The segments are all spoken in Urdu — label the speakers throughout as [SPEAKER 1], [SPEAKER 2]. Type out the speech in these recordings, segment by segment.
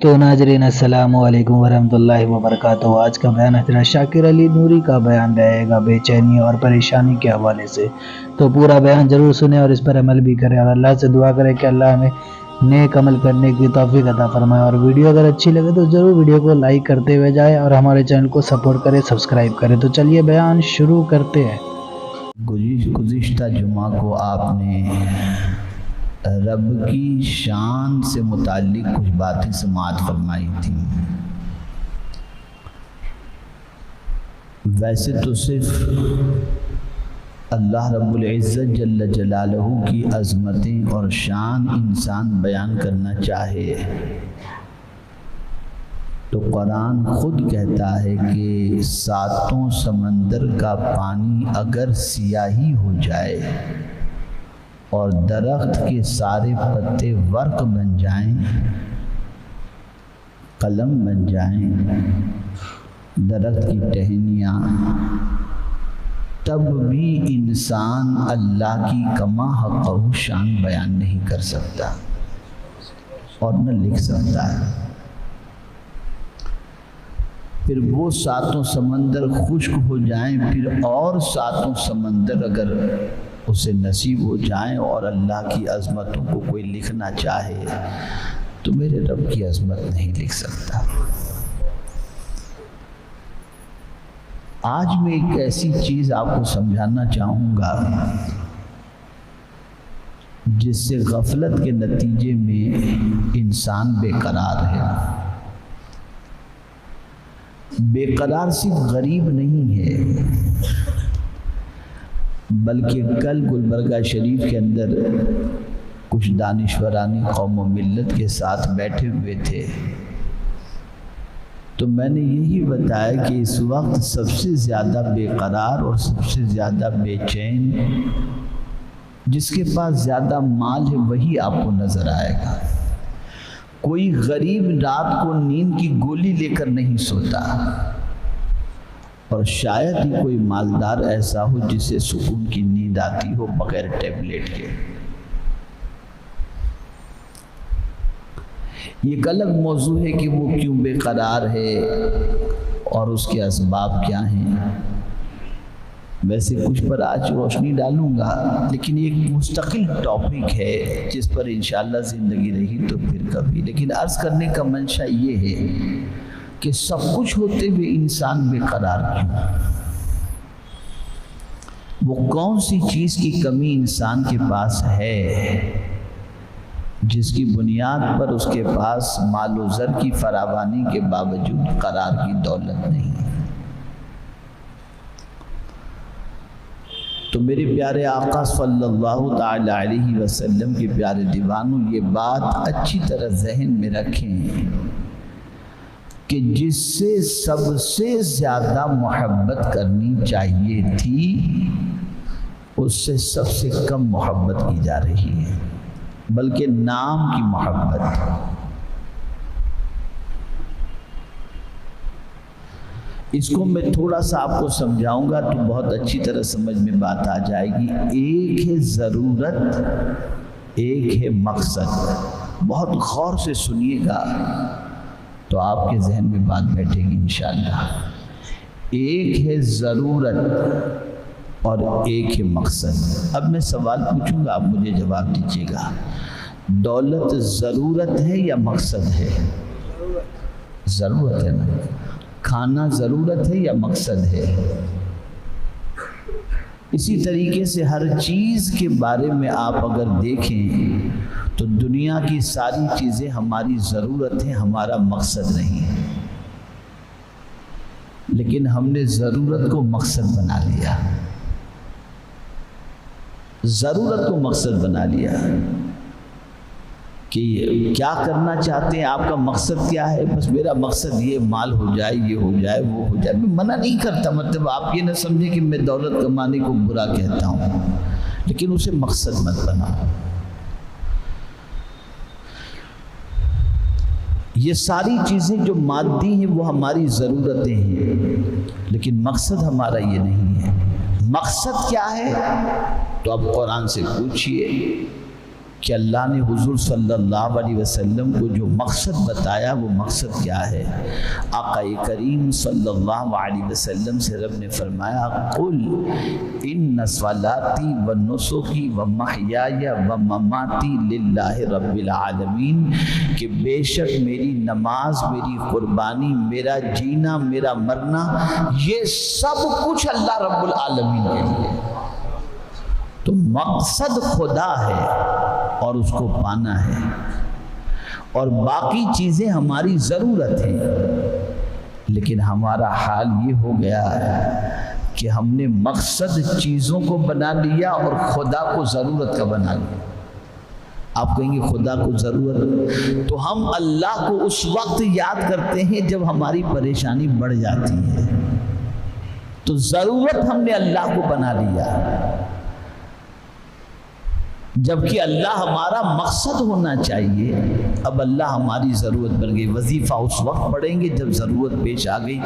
[SPEAKER 1] تو ناظرین السلام علیکم ورحمۃ اللہ وبرکاتہ۔ آج کا بیان حضرت شاکر علی نوری کا بیان رہے گا بے چینی اور پریشانی کے حوالے سے، تو پورا بیان ضرور سنیں اور اس پر عمل بھی کریں، اور اللہ سے دعا کریں کہ اللہ ہمیں نیک عمل کرنے کی توفیق عطا فرمائے۔ اور ویڈیو اگر اچھی لگے تو ضرور ویڈیو کو لائک کرتے ہوئے جائیں اور ہمارے چینل کو سپورٹ کریں، سبسکرائب کریں۔ تو چلیے بیان شروع کرتے ہیں۔
[SPEAKER 2] گزشتہ جمعہ کو آپ نے رب کی شان سے متعلق کچھ باتیں سماعت فرمائی تھیں۔ ویسے تو صرف اللہ رب العزت جل جلالہ کی عظمتیں اور شان انسان بیان کرنا چاہے تو قرآن خود کہتا ہے کہ ساتوں سمندر کا پانی اگر سیاہی ہو جائے اور درخت کے سارے پتے ورق بن جائیں، قلم بن جائیں، درخت کی ٹہنیاں، تب بھی انسان اللہ کی کما حقہ شان بیان نہیں کر سکتا اور نہ لکھ سکتا ہے۔ پھر وہ ساتوں سمندر خشک ہو جائیں، پھر اور ساتوں سمندر اگر اسے نصیب ہو جائیں اور اللہ کی عظمتوں کو کوئی لکھنا چاہے تو میرے رب کی عظمت نہیں لکھ سکتا۔ آج میں ایک ایسی چیز آپ کو سمجھانا چاہوں گا جس سے غفلت کے نتیجے میں انسان بے قرار ہے۔ بے قرار صرف غریب نہیں ہے، بلکہ کل گلبرگہ شریف کے اندر کچھ دانشورانی قوم و ملت کے ساتھ بیٹھے ہوئے تھے، تو میں نے یہی بتایا کہ اس وقت سب سے زیادہ بے قرار اور سب سے زیادہ بے چین جس کے پاس زیادہ مال ہے وہی آپ کو نظر آئے گا۔ کوئی غریب رات کو نیند کی گولی لے کر نہیں سوتا، اور شاید ہی کوئی مالدار ایسا ہو جسے سکون کی نیند آتی ہو بغیر ٹیبلیٹ کے۔ یہ ایک الگ موضوع ہے کہ وہ کیوں بے قرار ہے اور اس کے اسباب کیا ہیں، ویسے کچھ پر آج روشنی ڈالوں گا، لیکن ایک مستقل ٹاپک ہے جس پر انشاءاللہ زندگی رہی تو پھر کبھی۔ لیکن عرض کرنے کا منشا یہ ہے کہ سب کچھ ہوتے ہوئے انسان بے قرار کیوں؟ وہ کون سی چیز کی کمی انسان کے پاس ہے جس کی بنیاد پر اس کے پاس مال و زر کی فراوانی کے باوجود قرار کی دولت نہیں؟ تو میرے پیارے آقا صلی اللہ تعالی علیہ وسلم کے پیارے دیوانوں، یہ بات اچھی طرح ذہن میں رکھیں کہ جس سے سب سے زیادہ محبت کرنی چاہیے تھی اس سے سب سے کم محبت کی جا رہی ہے، بلکہ نام کی محبت۔ اس کو میں تھوڑا سا آپ کو سمجھاؤں گا تو بہت اچھی طرح سمجھ میں بات آ جائے گی۔ ایک ہے ضرورت، ایک ہے مقصد۔ بہت غور سے سنیے گا تو آپ کے ذہن میں بات بیٹھے گی انشاءاللہ۔ ایک ہے ضرورت اور ایک ہے مقصد۔ اب میں سوال پوچھوں گا، آپ مجھے جواب دیجیے گا۔ دولت ضرورت ہے یا مقصد ہے؟ ضرورت ہے نا۔ کھانا ضرورت ہے یا مقصد ہے؟ اسی طریقے سے ہر چیز کے بارے میں آپ اگر دیکھیں تو دنیا کی ساری چیزیں ہماری ضرورت ہیں، ہمارا مقصد نہیں ہے، لیکن ہم نے ضرورت کو مقصد بنا لیا، ضرورت کو مقصد بنا لیا کہ کیا کرنا چاہتے ہیں، آپ کا مقصد کیا ہے؟ بس میرا مقصد یہ مال ہو جائے، یہ ہو جائے، وہ ہو جائے۔ میں منع نہیں کرتا، مطلب آپ یہ نہ سمجھیں کہ میں دولت کمانے کو برا کہتا ہوں، لیکن اسے مقصد مت بناؤ۔ یہ ساری چیزیں جو مادی ہیں وہ ہماری ضرورتیں ہیں، لیکن مقصد ہمارا یہ نہیں ہے۔ مقصد کیا ہے؟ تو اب قرآن سے پوچھئے کہ اللہ نے حضور صلی اللہ علیہ وسلم کو جو مقصد بتایا وہ مقصد کیا ہے۔ آقا کریم صلی اللہ علیہ وسلم سے رب نے فرمایا قل ان صلاتی و نسکی و محیای و مماتی للہ رب العالمین، کہ بے شک میری نماز، میری قربانی، میرا جینا، میرا مرنا، یہ سب کچھ اللہ رب العالمین کے لیے۔ تو مقصد خدا ہے اور اس کو پانا ہے، اور باقی چیزیں ہماری ضرورت ہیں۔ لیکن ہمارا حال یہ ہو گیا ہے کہ ہم نے مقصد چیزوں کو بنا لیا اور خدا کو ضرورت کا بنا لیا۔ آپ کہیں گے خدا کو ضرورت، تو ہم اللہ کو اس وقت یاد کرتے ہیں جب ہماری پریشانی بڑھ جاتی ہے، تو ضرورت ہم نے اللہ کو بنا لیا، جبکہ اللہ ہمارا مقصد ہونا چاہیے۔ اب اللہ ہماری ضرورت بن گئی۔ وظیفہ اس وقت پڑھیں گے جب ضرورت پیش آ گئی،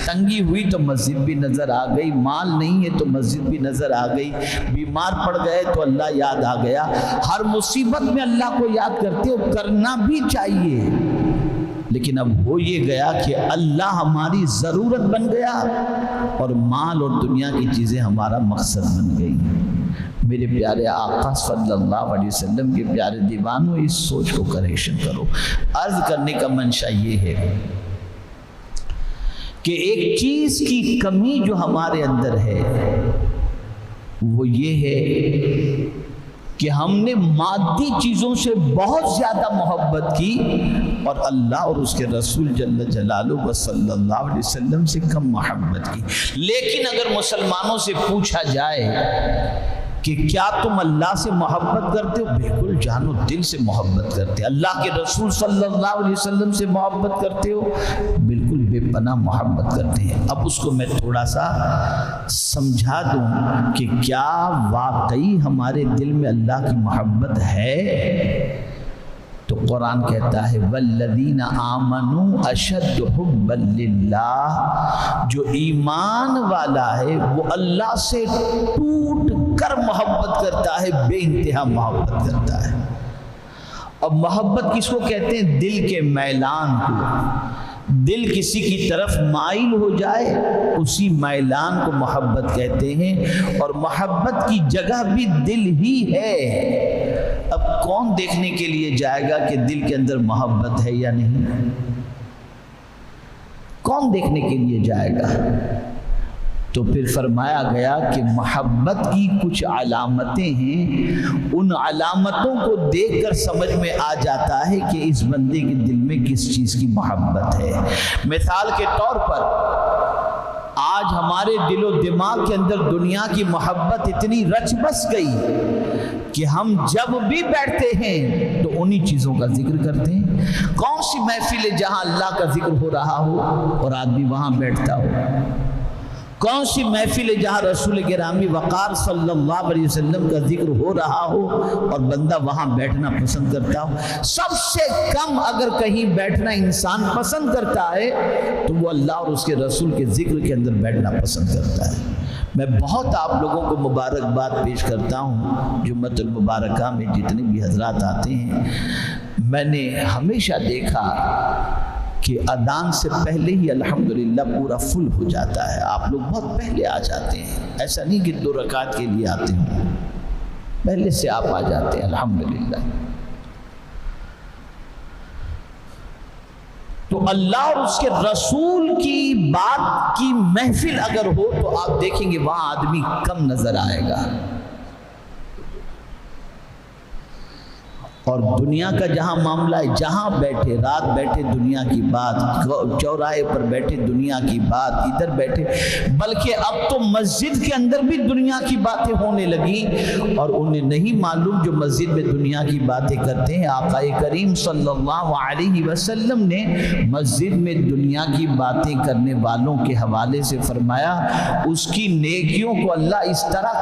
[SPEAKER 2] تنگی ہوئی تو مسجد بھی نظر آ گئی، مال نہیں ہے تو مسجد بھی نظر آ گئی، بیمار پڑ گئے تو اللہ یاد آ گیا۔ ہر مصیبت میں اللہ کو یاد کرتے ہو، کرنا بھی چاہیے، لیکن اب ہو یہ گیا کہ اللہ ہماری ضرورت بن گیا اور مال اور دنیا کی چیزیں ہمارا مقصد بن گئی۔ میرے پیارے آقا صلی اللہ علیہ وسلم کے پیارے دیوانوں، اس سوچ کو کریکشن کرو۔ عرض کرنے کا منشا یہ ہے کہ ایک چیز کی کمی جو ہمارے اندر ہے وہ یہ ہے کہ ہم نے مادی چیزوں سے بہت زیادہ محبت کی اور اللہ اور اس کے رسول جل جلالہ صلی اللہ علیہ وسلم سے کم محبت کی۔ لیکن اگر مسلمانوں سے پوچھا جائے کہ کیا تم اللہ سے محبت کرتے ہو؟ بالکل جان و دل سے محبت کرتے ہیں۔ اللہ کے رسول صلی اللہ علیہ وسلم سے محبت کرتے ہو؟ بالکل بے پناہ محبت کرتے ہیں۔ اب اس کو میں تھوڑا سا سمجھا دوں کہ کیا واقعی ہمارے دل میں اللہ کی محبت ہے؟ تو قرآن کہتا ہے والذین آمنوا اشد حبا للہ، جو ایمان والا ہے وہ اللہ سے ٹوٹ کر محبت کرتا ہے، بے انتہا محبت کرتا ہے۔ اب محبت کس کو کہتے ہیں؟ دل کے میلان کو۔ دل کسی کی طرف مائل ہو جائے اسی میلان کو محبت کہتے ہیں، اور محبت کی جگہ بھی دل ہی ہے۔ اب کون دیکھنے کے لیے جائے گا کہ دل کے اندر محبت ہے یا نہیں؟ کون دیکھنے کے لیے جائے گا؟ تو پھر فرمایا گیا کہ محبت کی کچھ علامتیں ہیں، ان علامتوں کو دیکھ کر سمجھ میں آ جاتا ہے کہ اس بندے کے دل میں کس چیز کی محبت ہے۔ مثال کے طور پر آج ہمارے دل و دماغ کے اندر دنیا کی محبت اتنی رچ بس گئی کہ ہم جب بھی بیٹھتے ہیں تو انہی چیزوں کا ذکر کرتے ہیں۔ کون سی محفل ہے جہاں اللہ کا ذکر ہو رہا ہو اور آدمی وہاں بیٹھتا ہو؟ کون سی محفل ہے جہاں رسول گرامی وقار صلی اللہ علیہ وسلم کا ذکر ہو رہا ہو اور بندہ وہاں بیٹھنا پسند کرتا ہو؟ سب سے کم اگر کہیں بیٹھنا انسان پسند کرتا ہے تو وہ اللہ اور اس کے رسول کے ذکر کے اندر بیٹھنا پسند کرتا ہے۔ میں بہت آپ لوگوں کو مبارکباد پیش کرتا ہوں، جمعۃ المبارکہ میں جتنے بھی حضرات آتے ہیں، میں نے ہمیشہ دیکھا کہ اذان سے پہلے ہی الحمدللہ پورا فل ہو جاتا ہے۔ آپ لوگ بہت پہلے آ جاتے ہیں، ایسا نہیں کہ 2 رکعت کے لیے آتے ہوں، پہلے سے آپ آ جاتے ہیں الحمدللہ۔ تو اللہ اور اس کے رسول کی بات کی محفل اگر ہو تو آپ دیکھیں گے وہاں آدمی کم نظر آئے گا، اور دنیا کا جہاں معاملہ ہے، جہاں بیٹھے رات بیٹھے دنیا کی بات، چوراہے پر بیٹھے دنیا کی بات، ادھر بیٹھے، بلکہ اب تو مسجد کے اندر بھی دنیا کی باتیں ہونے لگی، اور انہیں نہیں معلوم جو مسجد میں دنیا کی باتیں کرتے ہیں۔ آقا کریم صلی اللہ علیہ وسلم نے مسجد میں دنیا کی باتیں کرنے والوں کے حوالے سے فرمایا اس کی نیکیوں کو اللہ اس طرح،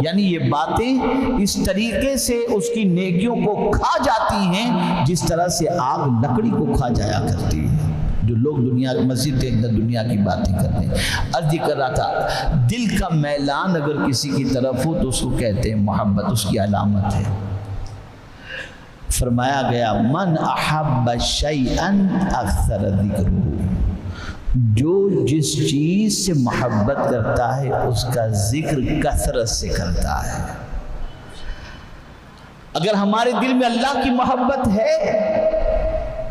[SPEAKER 2] یعنی یہ باتیں اس طریقے سے اس کی نیکیوں کو کھا جاتی ہیں جس طرح سے آگ لکڑی کو کھا جایا کرتی ہے۔ جو لوگ دنیا مسجد کے اندر دنیا کی باتیں کرتے ہیں، عرض کر رہا تھا دل کا میلان اگر کسی کی طرف ہو تو اس کو کہتے ہیں محبت، اس کی علامت ہے۔ فرمایا گیا من احب شیئا اکثر ذکرہ، جو جس چیز سے محبت کرتا ہے اس کا ذکر کثرت سے کرتا ہے۔ اگر ہمارے دل میں اللہ کی محبت ہے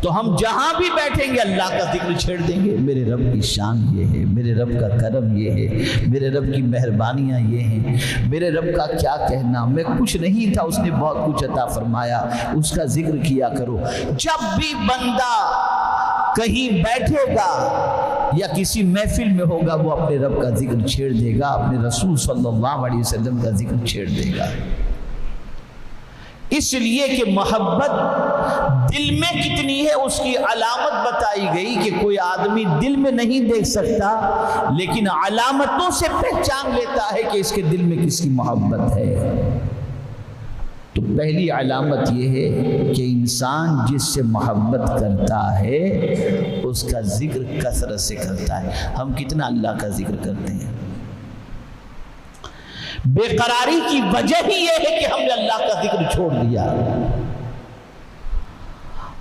[SPEAKER 2] تو ہم جہاں بھی بیٹھیں گے اللہ کا ذکر چھیڑ دیں گے۔ میرے رب کی شان یہ ہے، میرے رب کا کرم یہ ہے، میرے رب کی مہربانیاں یہ ہیں، میرے رب کا کیا کہنا، میں کچھ نہیں تھا، اس نے بہت کچھ عطا فرمایا، اس کا ذکر کیا کرو۔ جب بھی بندہ کہیں بیٹھے گا یا کسی محفل میں ہوگا وہ اپنے رب کا ذکر چھیڑ دے گا، اپنے رسول صلی اللہ علیہ وسلم کا ذکر چھیڑ دے گا۔ اس لیے کہ محبت دل میں کتنی ہے اس کی علامت بتائی گئی کہ کوئی آدمی دل میں نہیں دیکھ سکتا لیکن علامتوں سے پہچان لیتا ہے کہ اس کے دل میں کس کی محبت ہے۔ تو پہلی علامت یہ ہے کہ انسان جس سے محبت کرتا ہے اس کا ذکر کثرت سے کرتا ہے۔ ہم کتنا اللہ کا ذکر کرتے ہیں؟ بے قراری کی وجہ ہی یہ ہے کہ ہم نے اللہ کا ذکر چھوڑ دیا۔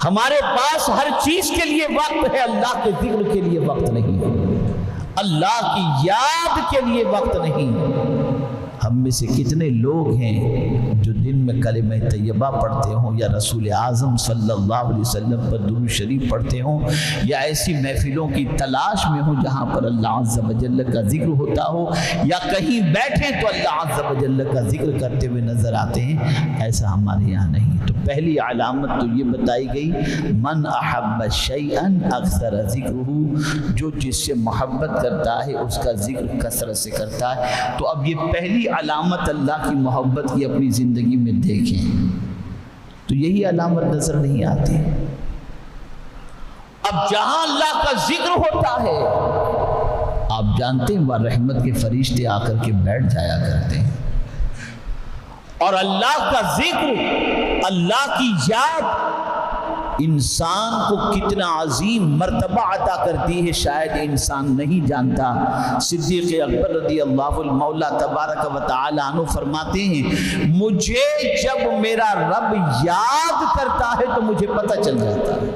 [SPEAKER 2] ہمارے پاس ہر چیز کے لیے وقت ہے، اللہ کے ذکر کے لیے وقت نہیں، اللہ کی یاد کے لیے وقت نہیں۔ ہم میں سے کتنے لوگ ہیں جو دن میں کلمہ طیبہ پڑھتے ہوں یا رسول اعظم صلی اللہ علیہ وسلم پر درود شریف پڑھتے ہوں یا ایسی محفلوں کی تلاش میں ہوں جہاں پر اللہ عز و جل کا ذکر ہوتا ہو، یا کہیں بیٹھیں تو اللہ عز و جل کا ذکر کرتے ہوئے نظر آتے ہیں۔ ایسا ہمارے یہاں نہیں۔ تو پہلی علامت تو یہ بتائی گئی من احب شیئا اکثر ذکرہ، جو جس سے محبت کرتا ہے اس کا ذکر کثرت سے کرتا ہے۔ تو اب یہ پہلی علامت اللہ کی محبت کی اپنی زندگی میں دیکھیں تو یہی علامت نظر نہیں آتی۔ اب جہاں اللہ کا ذکر ہوتا ہے آپ جانتے ہیں وہ رحمت کے فرشتے آ کر کے بیٹھ جایا کرتے ہیں، اور اللہ کا ذکر، اللہ کی یاد انسان کو کتنا عظیم مرتبہ عطا کرتی ہے شاید انسان نہیں جانتا۔ صدیق اکبر رضی اللہ المولا تبارک و تعالی عنہ فرماتے ہیں مجھے جب میرا رب یاد کرتا ہے تو مجھے پتہ چل جاتا ہے،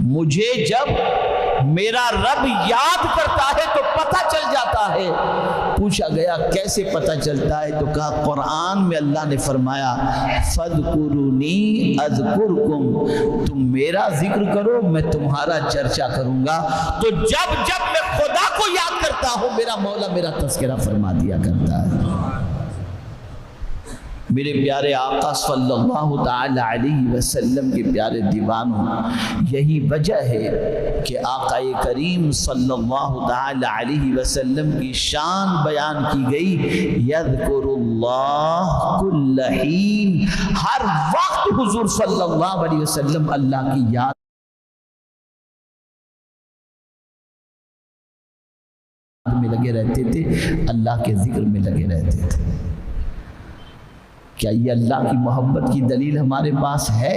[SPEAKER 2] مجھے جب میرا رب یاد کرتا ہے تو پتہ چل جاتا ہے۔ پوچھا گیا کیسے پتہ چلتا ہے؟ تو کہا قرآن میں اللہ نے فرمایا فَاذْكُرُونِي أَذْكُرْكُمْ، تم میرا ذکر کرو میں تمہارا چرچا کروں گا۔ تو جب جب میں خدا کو یاد کرتا ہوں میرا مولا میرا تذکرہ فرما دیا کرتا ہے۔ میرے پیارے آقا صلی اللہ تعالی علیہ وسلم کے پیارے دیوانوں، یہی وجہ ہے کہ آقا کریم صلی اللہ تعالی علیہ وسلم کی شان بیان کی گئی یذکر اللہ کل حین، ہر وقت حضور صلی اللہ علیہ وسلم اللہ کی یاد میں لگے رہتے تھے، اللہ کے ذکر میں لگے رہتے تھے۔ کیا یہ اللہ کی محبت کی دلیل ہمارے پاس ہے؟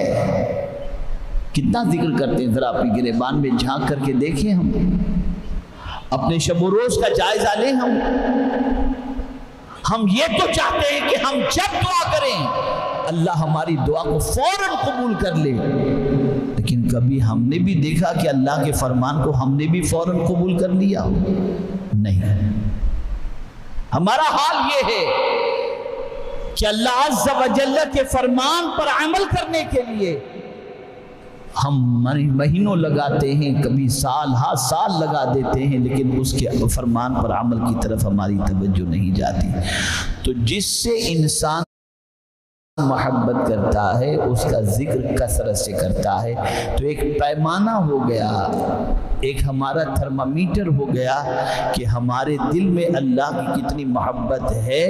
[SPEAKER 2] کتنا ذکر کرتے ہیں؟ ذرا اپنی گریبان میں جھانک کر کے دیکھیں، ہم اپنے شب و روز کا جائزہ لیں۔ ہم یہ تو چاہتے ہیں کہ ہم جب دعا کریں اللہ ہماری دعا کو فوراً قبول کر لے، لیکن کبھی ہم نے بھی دیکھا کہ اللہ کے فرمان کو ہم نے بھی فوراً قبول کر لیا؟ نہیں۔ ہمارا حال یہ ہے کہ اللہ عز و جل کے فرمان پر عمل کرنے کے لیے ہم مہینوں لگاتے ہیں، کبھی سال ہا سال لگا دیتے ہیں، لیکن اس کے فرمان پر عمل کی طرف ہماری توجہ نہیں جاتی۔ تو جس سے انسان محبت کرتا ہے اس کا ذکر کثرت سے کرتا ہے۔ تو ایک پیمانہ ہو گیا، ایک ہمارا تھرمامیٹر ہو گیا کہ ہمارے دل میں اللہ کی کتنی محبت ہے،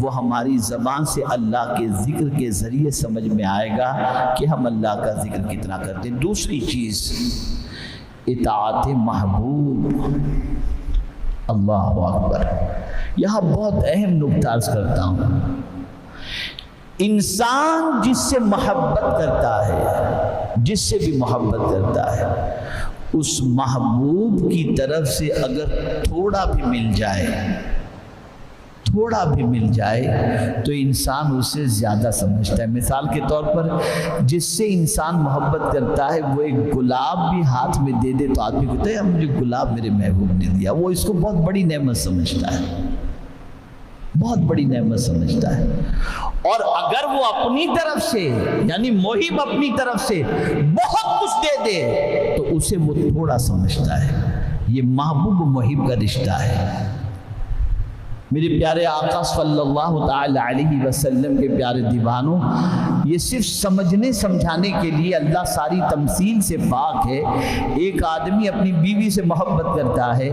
[SPEAKER 2] وہ ہماری زبان سے اللہ کے ذکر کے ذریعے سمجھ میں آئے گا کہ ہم اللہ کا ذکر کتنا کرتے ہیں۔ دوسری چیز اطاعت محبوب۔ اللہ اکبر، یہاں بہت اہم نکتہ عرض کرتا ہوں۔ انسان جس سے محبت کرتا ہے، جس سے بھی محبت کرتا ہے، اس محبوب کی طرف سے اگر تھوڑا بھی مل جائے، تھوڑا بھی مل جائے تو انسان اسے زیادہ سمجھتا ہے۔ مثال کے طور پر جس سے انسان محبت کرتا ہے وہ ایک گلاب بھی ہاتھ میں دے دے تو آدمی کہتا ہے مجھے گلاب میرے محبوب نے دیا، وہ اس کو بہت بڑی نعمت سمجھتا ہے، بہت بڑی نعمت سمجھتا ہے۔ اور اگر وہ اپنی طرف سے یعنی محب اپنی طرف سے بہت کچھ دے دے تو اسے وہ تھوڑا سمجھتا ہے۔ یہ محبوب و محب کا رشتہ ہے۔ میرے پیارے آقا صلی اللہ تعالی علیہ وسلم کے پیارے دیوانوں، یہ صرف سمجھنے سمجھانے کے لیے اللہ ساری تمثیل سے پاک ہے۔ ایک آدمی اپنی بیوی سے محبت کرتا ہے،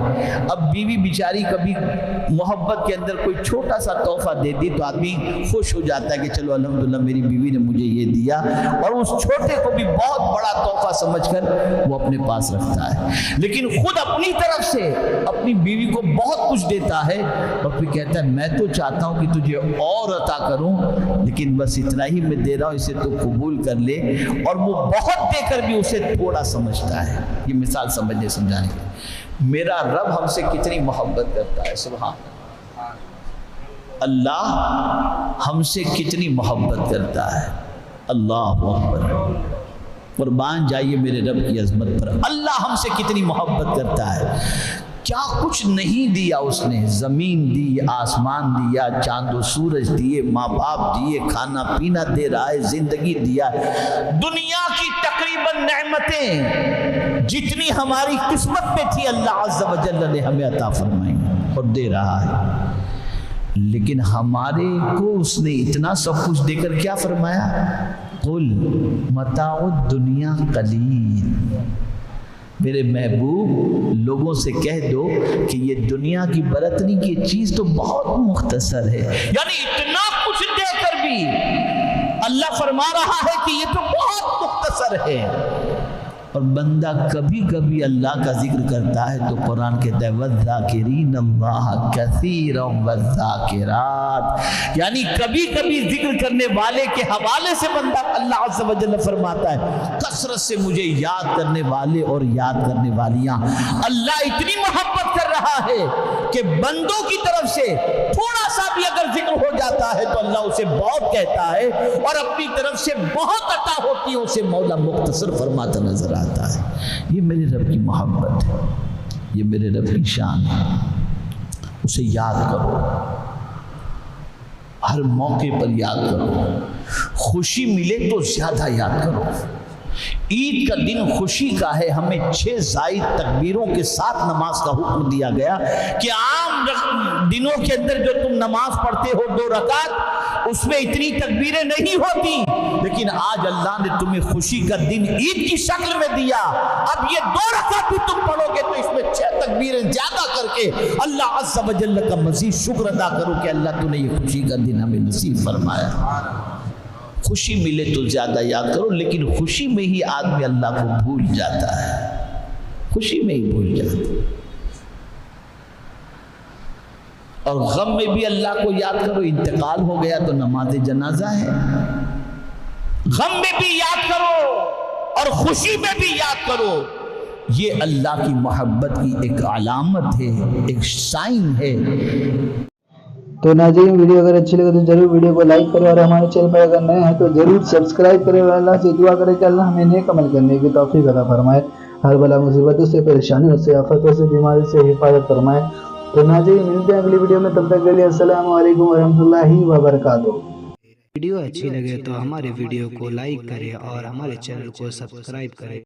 [SPEAKER 2] اب بیوی بیچاری کبھی محبت کے اندر کوئی چھوٹا سا تحفہ دے دی تو آدمی خوش ہو جاتا ہے کہ چلو الحمدللہ میری بیوی نے مجھے یہ دیا، اور اس چھوٹے کو بھی بہت بڑا تحفہ سمجھ کر وہ اپنے پاس رکھتا ہے۔ لیکن خود اپنی طرف سے اپنی بیوی کو بہت کچھ دیتا ہے اور پھر کہتا ہے میں تو چاہتا ہوں کہ تجھے اور عطا کروں لیکن بس اتنا ہی میں دے رہا ہوں، اسے تو قبول کر لے، اور وہ بہت دے کر بھی اسے تھوڑا سمجھتا ہے۔ یہ مثال سمجھنے سمجھانے کی۔ میرا رب ہم سے کتنی محبت کرتا ہے، سبحان اللہ ہم سے کتنی محبت کرتا ہے۔ اللہ اکبر، قربان جائیے میرے رب کی عظمت پر۔ اللہ ہم سے کتنی محبت کرتا ہے۔ کیا کچھ نہیں دیا اس نے، زمین دی، آسمان دیا، چاند و سورج دیے، ماں باپ دیے، کھانا پینا دے رہا ہے، زندگی دیا ہے۔ دنیا کی تقریباً نعمتیں جتنی ہماری قسمت میں تھی اللہ عز و جل نے ہمیں عطا فرمائی اور دے رہا ہے، لیکن ہمارے کو اس نے اتنا سب کچھ دے کر کیا فرمایا؟ قل متاع الدنیا قلیل، میرے محبوب لوگوں سے کہہ دو کہ یہ دنیا کی برتنی کی چیز تو بہت مختصر ہے۔ یعنی اتنا کچھ دے کر بھی اللہ فرما رہا ہے کہ یہ تو بہت مختصر ہے۔ اور بندہ کبھی کبھی اللہ کا ذکر کرتا ہے تو قرآن کہتا ہے وَالذَّاكِرِينَ اللَّهَ كَثِيرًا وَالذَّاكِرَاتِ، یعنی کبھی کبھی ذکر کرنے والے کے حوالے سے بندہ اللہ عز و جل فرماتا ہے کثرت سے مجھے یاد کرنے والے اور یاد کرنے والیاں۔ اللہ اتنی محبت کر رہا ہے کہ بندوں کی طرف سے تھوڑا سا بھی اگر ذکر ہو جاتا ہے تو اللہ اسے بہت کہتا ہے، اور اپنی طرف سے بہت عطا ہوتی ہے اسے مولا مختصر فرماتا نظر آتا ہے۔ یہ میرے رب کی محبت ہے، یہ میرے رب کی شان ہے۔ اسے یاد کرو، ہر موقع پر یاد کرو، خوشی ملے تو زیادہ یاد کرو۔ عید کا دن خوشی کا ہے، ہمیں 6 زائد تکبیروں کے ساتھ نماز کا حکم دیا گیا کہ عام دنوں کے اندر جو تم نماز پڑھتے ہو 2 رکعت اس میں اتنی تکبیریں نہیں ہوتی، لیکن آج اللہ نے تمہیں خوشی کا دن عید کی شکل میں دیا، اب یہ 2 رکعت بھی تم پڑھو گے تو اس میں 6 تکبیریں زیادہ کر کے اللہ عز و جل کا مزید شکر ادا کرو کہ اللہ تو نے یہ خوشی کا دن ہمیں نصیب فرمایا۔ خوشی ملے تو زیادہ یاد کرو، لیکن خوشی میں ہی آدمی اللہ کو بھول جاتا ہے، خوشی میں ہی بھول جاتا ہے۔ اور غم میں بھی اللہ کو یاد کرو، انتقال ہو گیا تو نماز جنازہ ہے۔ غم میں بھی یاد کرو اور خوشی میں بھی یاد کرو، یہ اللہ کی محبت کی ایک علامت ہے، ایک سائن ہے۔
[SPEAKER 1] تو ناظرین ویڈیو اگر اچھی لگے تو ضرور ویڈیو کو لائک کریں، اور ہمارے چینل پر اگر نئے ہیں تو ضرور سبسکرائب کریں، اور اللہ سے دعا کریں کہ اللہ ہمیں نیک عمل کرنے کی توفیق عطا فرمائے، ہر بلا مصیبتوں سے، پریشانیوں سے، آفتوں سے، بیماری سے حفاظت فرمائے۔ تو ناظرین ملتے ہیں اگلی ویڈیو میں، تب تک کے لیے السلام علیکم ورحمۃ اللہ وبرکاتہ۔
[SPEAKER 3] ویڈیو اچھی لگے تو ہمارے ویڈیو کو لائک کریں اور ہمارے چینل کو سبسکرائب کریں۔